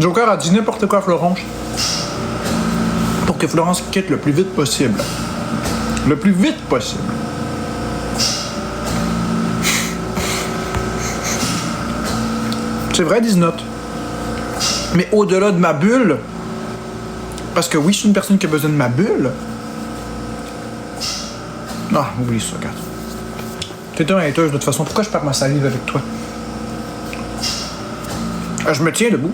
Joker a dit n'importe quoi à Florence pour que Florence quitte le plus vite possible. Le plus vite possible. C'est vrai, 10 notes. Mais au-delà de ma bulle, parce que oui, je suis une personne qui a besoin de ma bulle. Non, oublie ça, regarde. T'es un hater de toute façon. Pourquoi je perds ma salive avec toi? Je me tiens debout.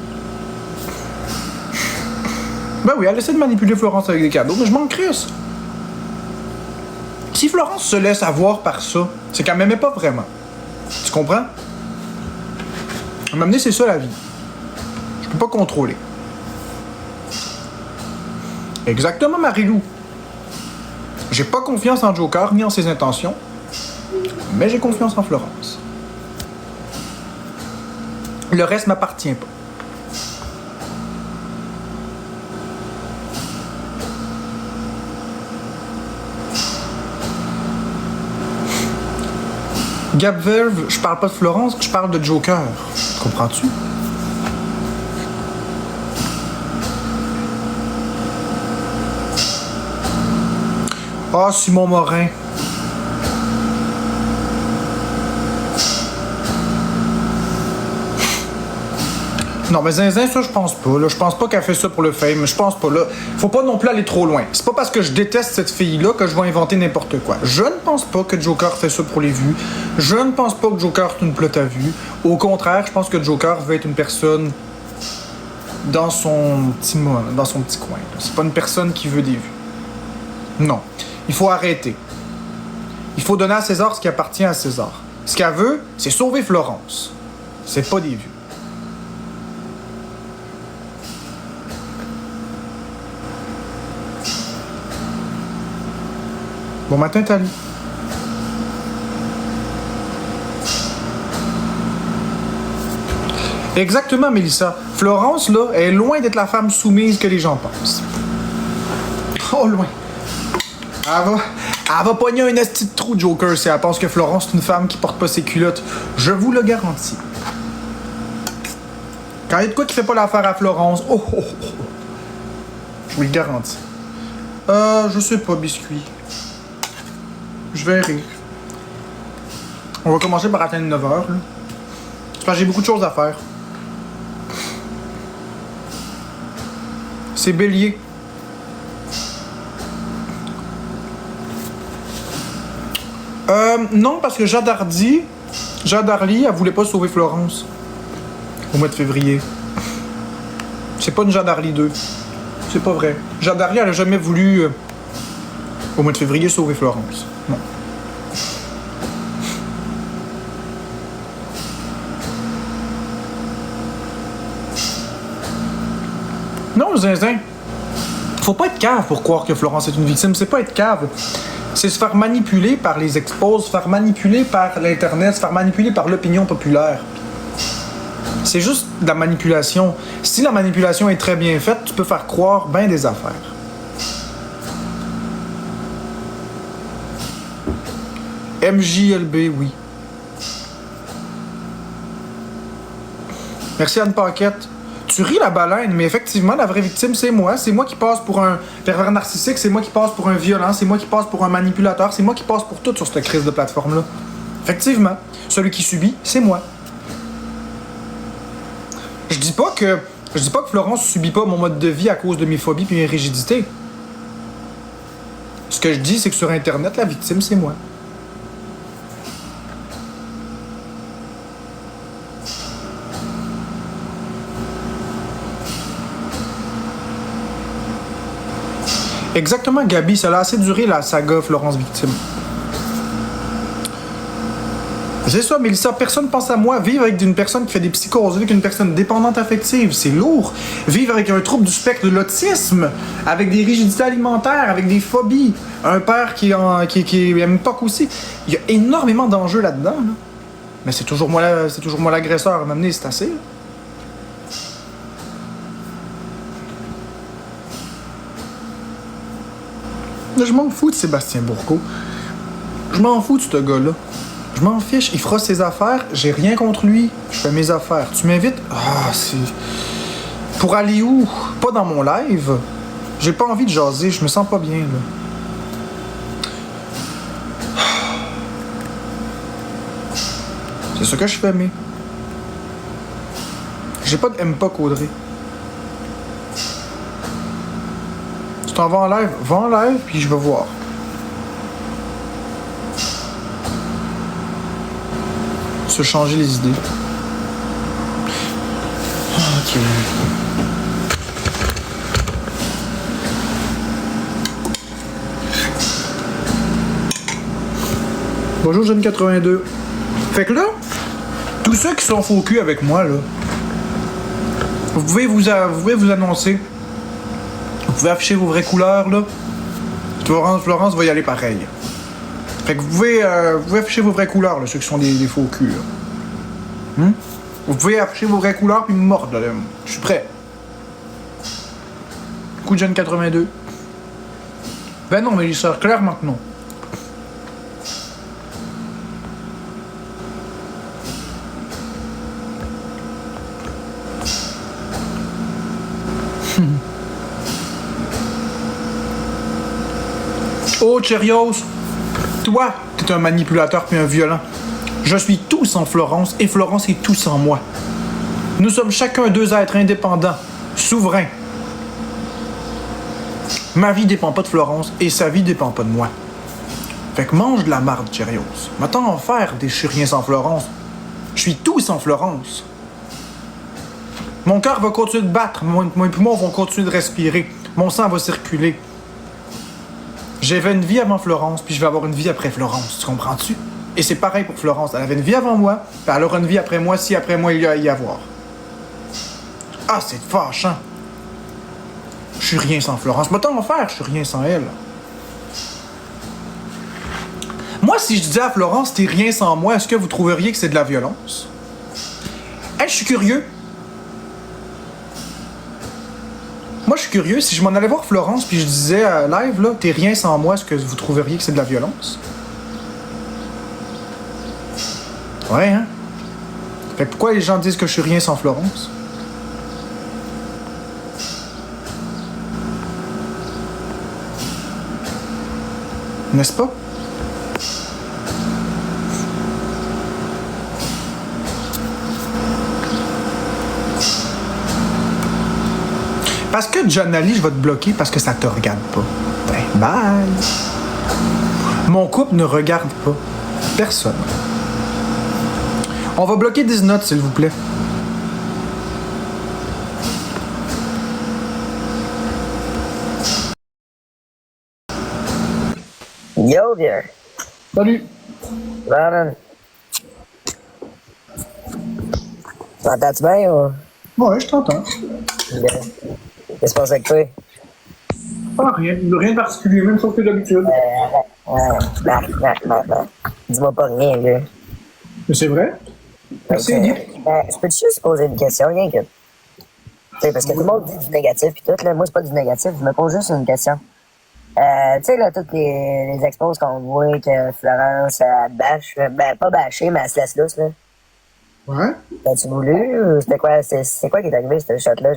Ben oui, elle essaie de manipuler Florence avec des cadeaux, mais je m'en crisse. Si Florence se laisse avoir par ça, c'est qu'elle m'aimait pas vraiment. Tu comprends? À un moment donné, c'est ça la vie. Je peux pas contrôler. Exactement, Marie-Lou. J'ai pas confiance en Joker ni en ses intentions, mais j'ai confiance en Florence. Le reste m'appartient pas. Gab Verve, je parle pas de Florence, je parle de Joker. Comprends-tu? Ah, Simon Morin. Non, mais Zinzin, ça, je pense pas. Là. Je pense pas qu'elle fait ça pour le fame. Je pense pas, là. Faut pas non plus aller trop loin. C'est pas parce que je déteste cette fille-là que je vais inventer n'importe quoi. Je ne pense pas que Joker fait ça pour les vues. Je ne pense pas que Joker est une plotte à vue. Au contraire, je pense que Joker veut être une personne dans son petit coin. C'est pas une personne qui veut des vues. Non. Il faut arrêter. Il faut donner à César ce qui appartient à César. Ce qu'elle veut, c'est sauver Florence. C'est pas des vues. Bon matin, Tali. Exactement, Mélissa. Florence, là, est loin d'être la femme soumise que les gens pensent. Oh, loin. Elle va pogner un esti de trou, Joker, si elle pense que Florence est une femme qui porte pas ses culottes. Je vous le garantis. Quand il y a de quoi qui fait pas l'affaire à Florence, oh. Je vous le garantis. Je sais pas, biscuit. Je verrai. On va commencer par atteindre 9h, là. C'est parce que j'ai beaucoup de choses à faire. C'est Bélier. Non, parce que Jade Hardy, elle voulait pas sauver Florence au mois de février. C'est pas une Jade Hardy 2. C'est pas vrai. Jade Hardy, elle a jamais voulu, au mois de février, sauver Florence. Non. Non, Zinzin. Faut pas être cave pour croire que Florence est une victime. C'est pas être cave. C'est se faire manipuler par les expos, se faire manipuler par l'Internet, se faire manipuler par l'opinion populaire. C'est juste de la manipulation. Si la manipulation est très bien faite, tu peux faire croire bien des affaires. MJLB, oui. Merci Anne Paquette. Tu ris la baleine, mais effectivement, la vraie victime, c'est moi. C'est moi qui passe pour un pervers narcissique, c'est moi qui passe pour un violent, c'est moi qui passe pour un manipulateur, c'est moi qui passe pour tout sur cette crise de plateforme-là. Effectivement, celui qui subit, c'est moi. Je dis pas que Florence subit pas mon mode de vie à cause de mes phobies et mes rigidités. Ce que je dis, c'est que sur Internet, la victime, c'est moi. Exactement, Gabi, ça a assez duré la saga Florence victime. C'est ça, Mélissa, personne pense à moi. Vivre avec une personne qui fait des psychoses, vivre avec une personne dépendante affective, c'est lourd. Vivre avec un trouble du spectre de l'autisme, avec des rigidités alimentaires, avec des phobies, un père qui aime pas aussi. Il y a énormément d'enjeux là-dedans. Là. Mais c'est toujours moi l'agresseur. À m'amener, c'est assez. Là. Je m'en fous de Sébastien Bourgault. Je m'en fous de ce gars-là. Je m'en fiche. Il fera ses affaires. J'ai rien contre lui. Je fais mes affaires. Tu m'invites? Ah, c'est... Pour aller où? Pas dans mon live. J'ai pas envie de jaser, je me sens pas bien, là. C'est ce que je fais, mais... J'ai pas de MPOC, Audrey. Tu t'en vas en live? Va en live, puis je vais voir. Se changer les idées. Ok. Bonjour, Jeune 82. Fait que là, tous ceux qui sont faux cul avec moi, là, vous pouvez vous annoncer. Vous pouvez afficher vos vraies couleurs, là. Florence va y aller pareil. Fait que vous pouvez afficher vos vraies couleurs, là, ceux qui sont des faux culs, là. Vous pouvez afficher vos vraies couleurs puis me mordre, là. Je suis prêt. Coup de Jeune 82. Ben non, Mélissa, clairement que non. Oh, Cheerios! Toi, t'es un manipulateur puis un violent. Je suis tout sans Florence et Florence est tout sans moi. Nous sommes chacun deux êtres indépendants, souverains. Ma vie dépend pas de Florence et sa vie dépend pas de moi. Fait que mange de la marde, Cheerios. M'attends en faire des je suis rien sans Florence. Je suis tout sans Florence. Mon cœur va continuer de battre, mes poumons vont continuer de respirer, mon sang va circuler. J'avais une vie avant Florence, puis je vais avoir une vie après Florence, tu comprends-tu? Et c'est pareil pour Florence, elle avait une vie avant moi, puis elle aura une vie après moi si après moi il y a à y avoir. Ah, c'est fâchant. Je suis rien sans Florence. Mais tant en faire, je suis rien sans elle. Moi, si je disais à Florence, t'es rien sans moi, est-ce que vous trouveriez que c'est de la violence? Hey, je suis curieux. Moi, je suis curieux. Si je m'en allais voir Florence puis je disais live, là, t'es rien sans moi, est-ce que vous trouveriez que c'est de la violence? Ouais, hein? Fait que pourquoi les gens disent que je suis rien sans Florence? N'est-ce pas? Parce que John Ali, je vais te bloquer parce que ça te regarde pas. Ben, bye! Mon couple ne regarde pas. Personne. On va bloquer Disney, s'il vous plaît. Yo, vieux. Salut! Brandon. T'entends-tu bien ou? Ouais, je t'entends. Bien. Qu'est-ce qui se passe avec toi? Ah, rien de particulier, même sauf que d'habitude. Dis-moi pas rien, vieux. Mais c'est vrai? Merci, Eddie. Je peux juste poser une question, rien que. Tu sais, parce que tout le monde dit du négatif pis tout, là. Moi, c'est pas du négatif, je me pose juste une question. Tu sais, là, toutes les expos qu'on voit que Florence, elle bâche, ben, pas bâcher, mais elle se laisse lousse, là. Ouais. T'as-tu voulu ou c'était quoi? C'est quoi qui est arrivé, ce shot-là?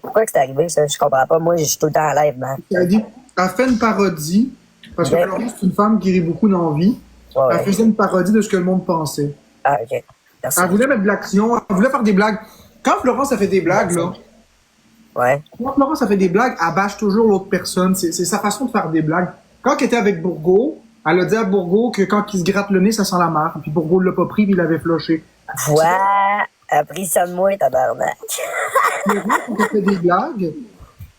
Pourquoi que c'est arrivé, ça? Je comprends pas. Moi, je suis tout le temps en live, man. Elle a dit, elle fait une parodie, parce que Florence, c'est une femme qui rit beaucoup dans la vie. Ouais. Elle faisait une parodie de ce que le monde pensait. Ah, ok. Merci. Elle voulait mettre de l'action, elle voulait faire des blagues. Quand Florence a fait des blagues, là, Ouais. quand Florence a fait des blagues, elle bâche toujours l'autre personne. C'est sa façon de faire des blagues. Quand elle était avec Bourgault, elle a dit à Bourgault que quand il se gratte le nez, ça sent la merde. Puis Bourgault l'a pas pris, puis il l'avait floché. Ouais, appris ça de moi, tabarnak. Mais quand elle fait des blagues,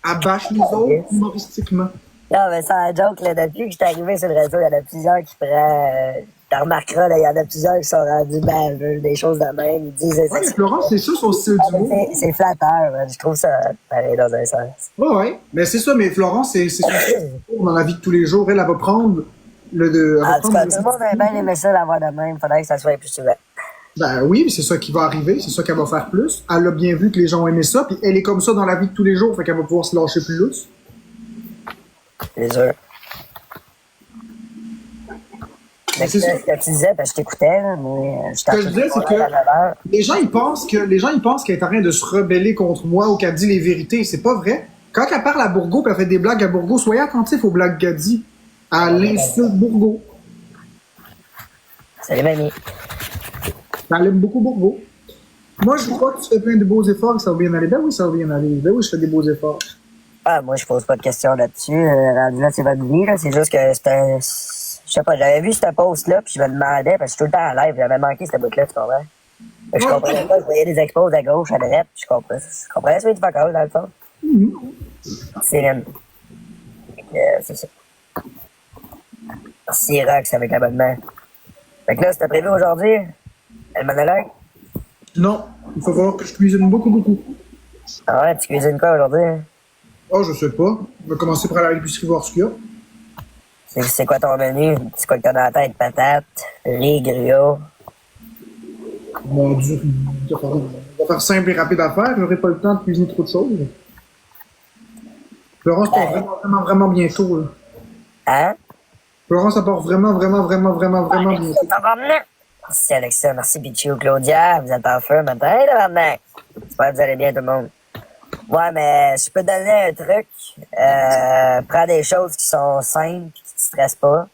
elle bâche les autres humoristiquement. Non, mais sans joke, là, depuis que j'étais arrivé sur le réseau, il y en a plusieurs qui prennent. T'en remarqueras, là, il y en a plusieurs qui sont rendus baveux, des choses de même. Ils disent. Ouais, mais Florence, c'est ça son style d'humour. C'est flatteur, man. Je trouve ça pareil dans un sens. Ouais. Mais c'est ça, mais Florence, c'est son style d'humour dans la vie de tous les jours. Elle va prendre le. En tout cas, tout le monde a bien aimé ça, l'avoir de même. Faudrait que ça soit plus souvent. Ben oui, mais c'est ça qui va arriver, c'est ça qu'elle va faire plus. Elle a bien vu que les gens ont aimé ça, puis elle est comme ça dans la vie de tous les jours, fait qu'elle va pouvoir se lâcher plus lousse. C'est sûr. Mais ce que tu disais, parce que je t'écoutais, là, mais Ce que je disais, c'est que les gens, ils pensent qu'elle est en train de se rebeller contre moi ou qu'elle dit les vérités. C'est pas vrai. Quand elle parle à Bourgo et elle fait des blagues à Bourgo, soyez attentifs aux blagues qu'elle dit. Elle insulte Bourgo. Salut, mamie. Elle aime beaucoup Bourgo. Moi, je crois que tu fais plein de beaux efforts et ça va bien aller. Ben oui, ça va bien aller. Ben oui, je fais des beaux efforts. Ah, moi, je pose pas de questions là-dessus. Rendu là, c'est votre vie, là. C'est juste que c'était... Je sais pas, j'avais vu cette post-là, puis je me demandais, parce que je suis tout le temps en live, j'avais manqué cette bout-là, tu comprends? Fait que je comprenais pas, je voyais des expos à gauche, à droite, puis je comprenais ce que tu fais encore, dans le fond. C'est ça. Merci, Rox, avec l'abonnement. Fait que là, c'était prévu aujourd'hui, le monologue? Non, il va falloir que je cuisine beaucoup, beaucoup. Ah ouais, tu cuisines quoi aujourd'hui? Oh, je sais pas. On va commencer par aller à l'épicerie voir ce qu'il y a. C'est quoi ton menu? C'est quoi que t'as dans la tête? Patates, riz, griot? Mon Dieu, on va faire simple et rapide à faire. J'aurai pas le temps de cuisiner trop de choses. Florence part vraiment bientôt. Là. Hein? Florence, ça part vraiment bientôt. Merci Alexa, merci Pichou, Claudia, vous êtes en feu matin, là, j'espère que vous allez bien tout le monde. Ouais, mais je peux te donner un truc. Prends des choses qui sont simples, qui te stressent pas.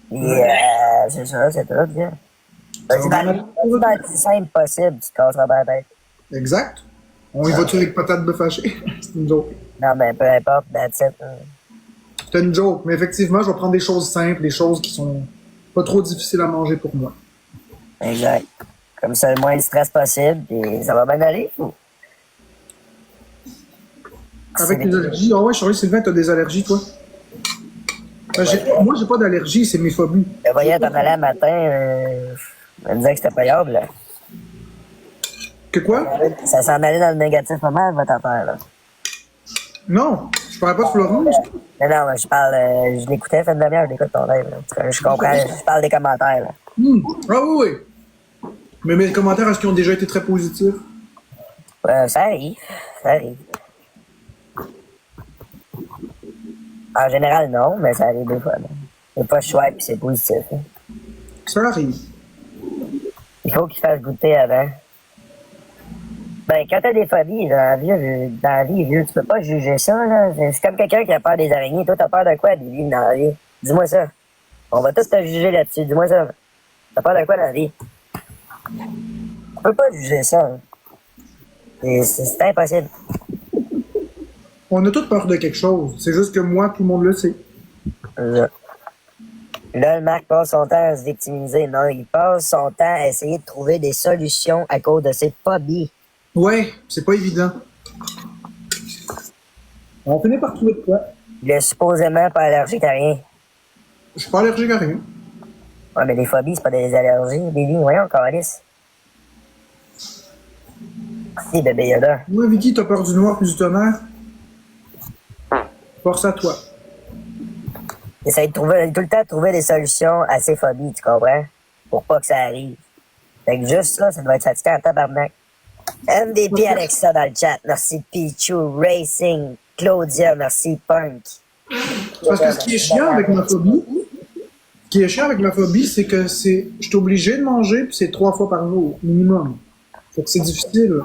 Puis, c'est ça, c'est tout, bien. Vas-y, dans le plus simple possible, tu te casseras pas la tête. Exact. On y va-tu avec patate bœuf haché? C'est une joke. Non, mais peu importe, that's it. C'est une joke, mais effectivement, je vais prendre des choses simples, des choses qui sont pas trop difficiles à manger pour moi. Exact. Comme ça, le moins de stress possible, puis ça va bien aller. Avec les allergies. Ah ouais, Charlie Sylvain, t'as des allergies, toi? Moi, j'ai pas d'allergie, c'est mes phobies. Je voyais t'en aller un matin, je me disais que c'était payable, là. Que quoi? Ça s'en allait dans le négatif pas mal, votre affaire, là. Non, je parlais pas de Florence. Non, mais je parle, je l'écoutais, fait une demi-heure, j'écoute ton live, là. Je comprends, je parle des commentaires, là. Ah oui. Mais mes commentaires, est-ce qu'ils ont déjà été très positifs? Ça arrive. En général, non, mais ça arrive des fois. Des fois, je swipe et c'est positif. Hein. Ça arrive. Il faut qu'il fasse goûter avant. Ben, quand t'as des phobies dans la vie, vieux, tu peux pas juger ça, là. C'est comme quelqu'un qui a peur des araignées. Toi, t'as peur de quoi, Billy, dans la vie? Dis-moi ça. On va tous te juger là-dessus. Dis-moi ça. T'as peur de quoi dans la vie? Tu peux pas juger ça. Hein. C'est impossible. On a tous peur de quelque chose. C'est juste que moi, tout le monde le sait. Là, le Marc passe son temps à se victimiser. Non, il passe son temps à essayer de trouver des solutions à cause de ses phobies. Ouais, c'est pas évident. On finit par trouver de quoi. Il est supposément pas allergique à rien. Je suis pas allergique à rien. Ouais, mais les phobies, c'est pas des allergies. Billy, voyons, calice. Si, bébé Yoda. Moi, Vicky, t'as peur du noir puis du tonnerre? Force à toi. Essaye de trouver, tout le temps de trouver des solutions à ses phobies, tu comprends? Pour pas que ça arrive. Fait que juste ça doit être fatigant en tabarnak. MVP Alexa dans le chat. Merci Pichu Racing. Claudia, merci Punk. Parce que ce qui est chiant avec ma phobie, c'est que je suis obligé de manger puis c'est 3 fois par jour, minimum. Fait que c'est difficile.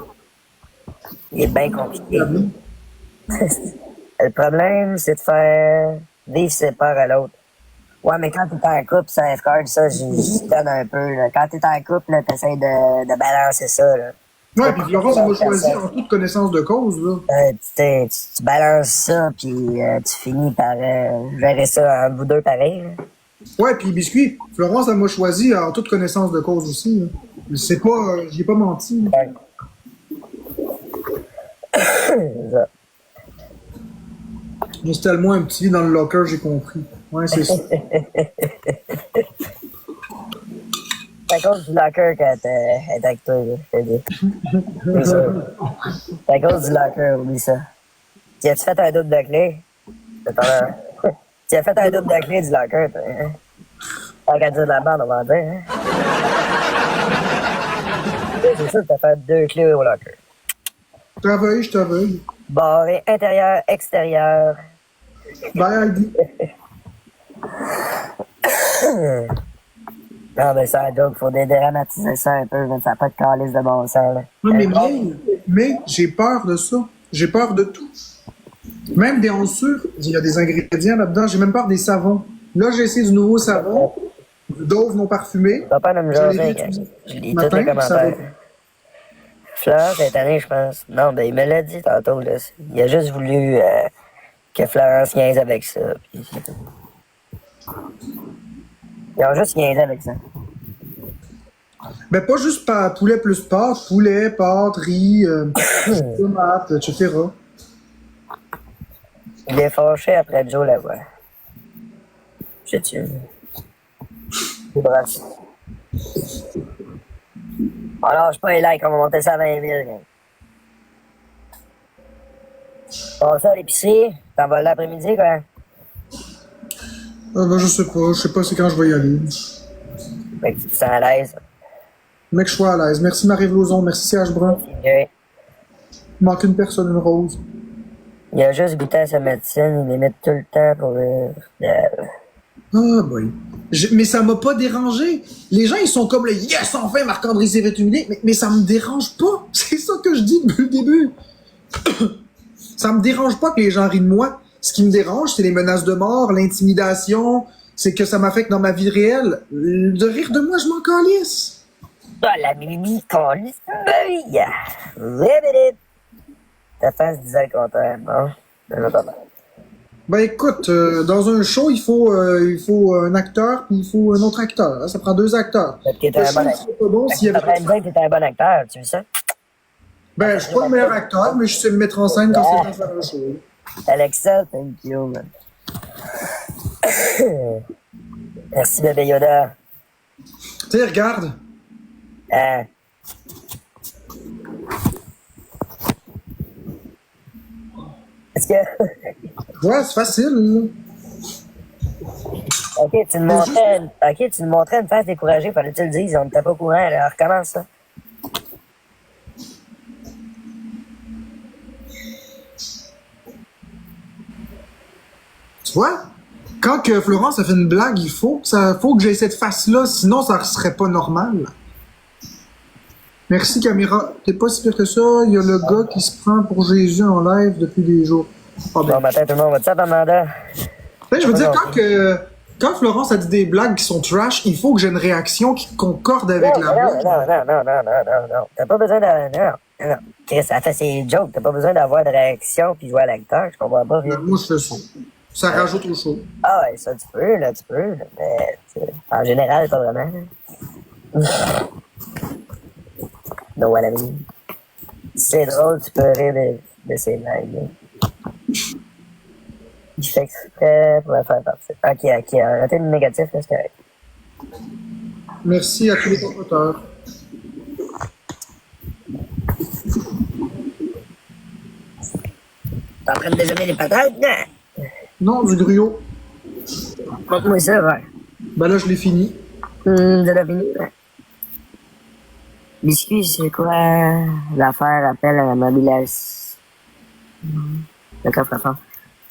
Il est bien compliqué. Le problème, c'est de faire vivre ses peurs à l'autre. Ouais, mais quand t'es en couple, ça escorde, ça, je donne un peu. Là. Quand t'es en couple, là, t'essayes de balancer ça. Là. Ouais, puis Florence, elle m'a choisi en toute connaissance de cause. Là. Tu balances ça, puis tu finis par gérer ça en vous deux pareil. Là. Ouais, puis Biscuit, Florence, elle m'a choisi en toute connaissance de cause aussi. Là. C'est pas, j'y ai pas menti. Ouais. Installe-moi un petit lit dans le locker, j'ai compris. Ouais, c'est ça. C'est à cause du locker qu'elle est avec toi, là, je te dis. C'est ça. C'est à cause du locker, oublie ça. Tu as-tu fait un double de clé? Tu as fait un double de clé du locker, toi, hein? Tant qu'à dire de la bande, on va en dire, hein? C'est sûr que t'as fait 2 clés au locker. Je t'aveugle. Barré intérieur, extérieur. Bye, Heidi. Non, mais ça, donc, faut dédramatiser ça un peu, mais ça n'a pas de calice de bon sens, là. Non, mais j'ai peur de ça. J'ai peur de tout. Même des sûrs, il y a des ingrédients là-dedans. J'ai même peur des savons. Là, j'ai essayé du nouveau savon, du Dove non parfumé. Papa ne me jaser, je lis tous les commentaires. Florence, cette année, je pense. Non, ben, il me l'a dit tantôt, là. Il a juste voulu que Florence niaise avec ça, puis c'est tout. Ils ont juste niaisé avec ça. Ben, pas juste poulet plus pâtes, poulet, pâtes, riz, tomates, etc. Il est fâché après Joe Lavoie. Je tue. Bref. Alors, je pas les likes, on va monter ça à 20 000. Gang. Bon, ça, l'épicerie, t'en vas l'après-midi, quoi? Ben, je sais pas c'est quand je vais y aller. Fait que tu te sens à l'aise. Mec, je suis à l'aise. Merci Marie-Ève Lauzon, merci Serge Brun. Il Manque une personne, une rose. Il a juste goûté à sa médecine, il les met tout le temps pour Ah, boy. Mais ça m'a pas dérangé. Les gens, ils sont comme le yes, enfin, Marc-André s'est fait humilier. Mais ça me dérange pas. C'est ça que je dis depuis le début. Ça me dérange pas que les gens rient de moi. Ce qui me dérange, c'est les menaces de mort, l'intimidation. C'est que ça m'affecte dans ma vie réelle. De rire de moi, je m'en calisse. Ah, la mimi, calisse. Ribbit. Ta face disait le contraire, non? Ben écoute, dans un show, il faut un acteur puis il faut un autre acteur. Hein. Ça prend 2 acteurs. Peut-être que t'es un bon acteur. Pas bon s'il y avait... T'es un bon acteur, tu veux ça? Ben, je suis pas le meilleur acteur, mais je sais me mettre en scène quand c'est dans faire un show. Alexa, thank you, man. Merci, bébé Yoda. Tu sais, regarde. Est-ce que... Ouais, c'est facile. Là. Ok, tu me montrais une face découragée, fallait que tu le dises, on n'était pas au courant, alors recommence ça. Tu vois? Quand que Florence a fait une blague, il faut que j'ai cette face-là, sinon ça serait pas normal. Merci, caméra. T'es pas si pire que ça. Il y a le gars qui se prend pour Jésus en live depuis des jours. Ah, bon matin, tout le monde. What's up, Amanda? Je veux dire, quand Florence a dit des blagues qui sont trash, il faut que j'ai une réaction qui concorde avec la blague. Non. T'as pas besoin de... Non. Chris, ça fait ses jokes. T'as pas besoin d'avoir de réaction puis jouer à l'acteur. Je comprends pas. Moi, je fais ça. Ça rajoute au show. Ah ouais, ça, tu peux. Mais, en général, pas vraiment. Non, what I mean. C'est drôle, tu peux rire de ces blagues. Il fait exprès pour la faire partir. Ok, arrêtez le négatif, là, c'est correct. Merci à tous les compétiteurs. T'es en train de déjeuner les patates? Non, du gruau. Montre-moi ça, ouais. Ben là, je l'ai fini. De la fini, ouais. Biscuit, c'est quoi l'affaire appelle à la mobilisation? Le coffre-fort.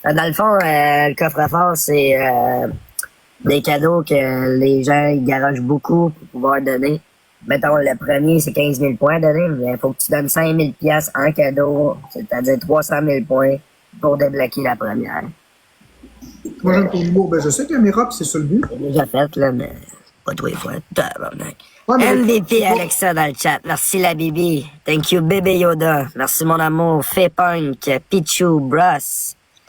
Dans le fond, le coffre-fort, c'est des cadeaux que les gens ils garagent beaucoup pour pouvoir donner. Mettons, le premier, c'est 15 000 points à donner, mais il faut que tu donnes 5 000 piastres en cadeau, c'est-à-dire 300 000 points pour débloquer la première. Moi, j'aime ton humour. Ben, je sais, caméra, pis c'est ça le but. C'est déjà fait, là, mais pas tous les fois. Tabarnak. Ouais, MVP Alexa dans le chat. Merci la Bibi. Thank you bébé Yoda. Merci mon amour. Punk, Pichu, Bros.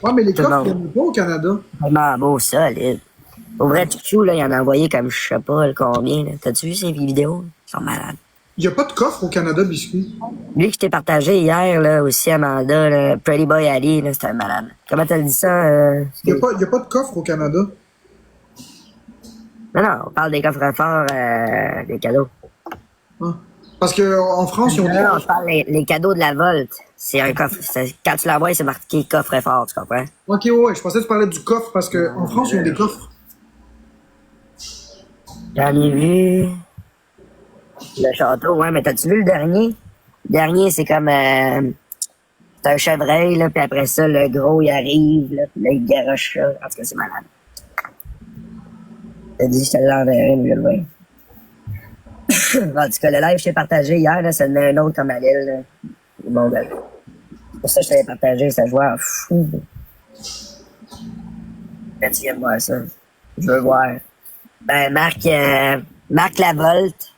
Ouais, mais les coffres, il n'y en a pas au Canada. Vraiment beau, solide. Au vrai, Pichu, là, il en a envoyé comme je sais pas combien. T'as-tu vu ces vidéos? Ils sont malades. Il n'y a pas de coffre au Canada, Biscuit. Lui que je t'ai partagé hier, là, aussi, Amanda, là, Pretty Boy Ali, là, c'était un malade. Comment t'as dit ça? Il n'y a pas de coffre au Canada. Non, on parle des coffres forts, des cadeaux. Ah. Parce qu'en France, ils ont... Non, je parle les cadeaux de la Volte. C'est un coffre. Quand tu l'envoies, c'est marqué coffre fort, tu comprends? Ok, ouais, je pensais que tu parlais du coffre parce qu'en France, ils ont des coffres. J'en ai vu. Le château, ouais, mais t'as-tu vu le dernier? Le dernier, c'est comme... c'est un chevreuil, là, puis après ça, le gros, il arrive, là, puis là, il garoche ça. En tout cas, c'est malade. T'as dit, je te l'enverrai, mais je le vois. En tout cas, le live que j'ai partagé hier, là, ça donnait un autre comme Alil. Là. Bon, ben, pour ça, je t'avais partagé, ça jouait à fou. Quand tu viens de voir ça, je veux voir. Ben, marque la volte.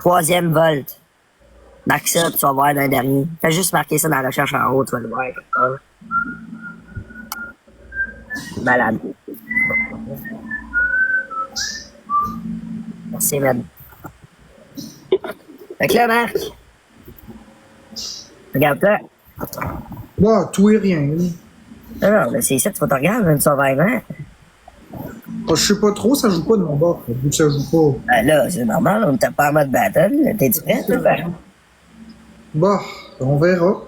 3e volte. Marque ça, puis tu vas voir dans le dernier. Fais juste marquer ça dans la recherche en haut, tu vas le voir quelque part. Malade. Merci, man. Fait que là, Marc. Regarde là. Bah, tout et rien. Non, mais c'est ça, tu vas te regarder, même sauvagement. Je sais pas trop, ça joue pas de mon bord. Vu que ça joue pas. Ben là, c'est normal, on t'a pas en mode battle. T'es-tu prêt, toi? Ben? Bah, on verra.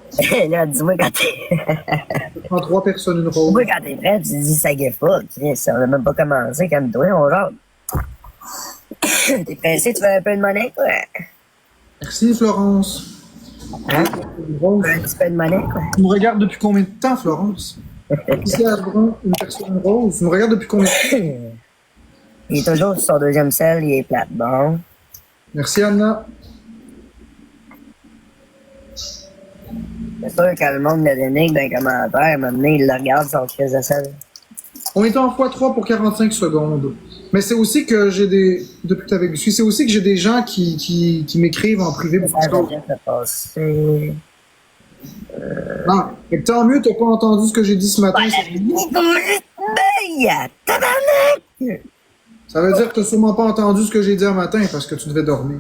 Là, dis-moi quand t'es. En 3 personnes, une rose. Dis-moi quand t'es prêt, tu dis ça guette pas. Chris, on a même pas commencé comme toi, on jase. T'es pressé, tu veux un peu de monnaie, quoi? Merci, Florence. Hein? Une rose. Un petit peu de monnaie, quoi. Tu me regardes depuis combien de temps, Florence? Ici, à Brun, une personne rose. Tu me regardes depuis combien de temps? Il est toujours sur son 2e sel, il est plate. Bon. Merci, Anna. C'est sûr que le monde l'a donné dans les commentaires, à un moment donné, il le regarde son crise de sel. On est en x3 pour 45 secondes. Mais c'est aussi que j'ai des... Depuis que t'avais vu, c'est aussi que j'ai des gens qui m'écrivent en privé pour Ça ça. vient de passer. Ah, et tant mieux, t'as pas entendu ce que j'ai dit ce matin. Tabarnak! Ça veut dire que t'as sûrement pas entendu ce que j'ai dit un matin parce que tu devais dormir.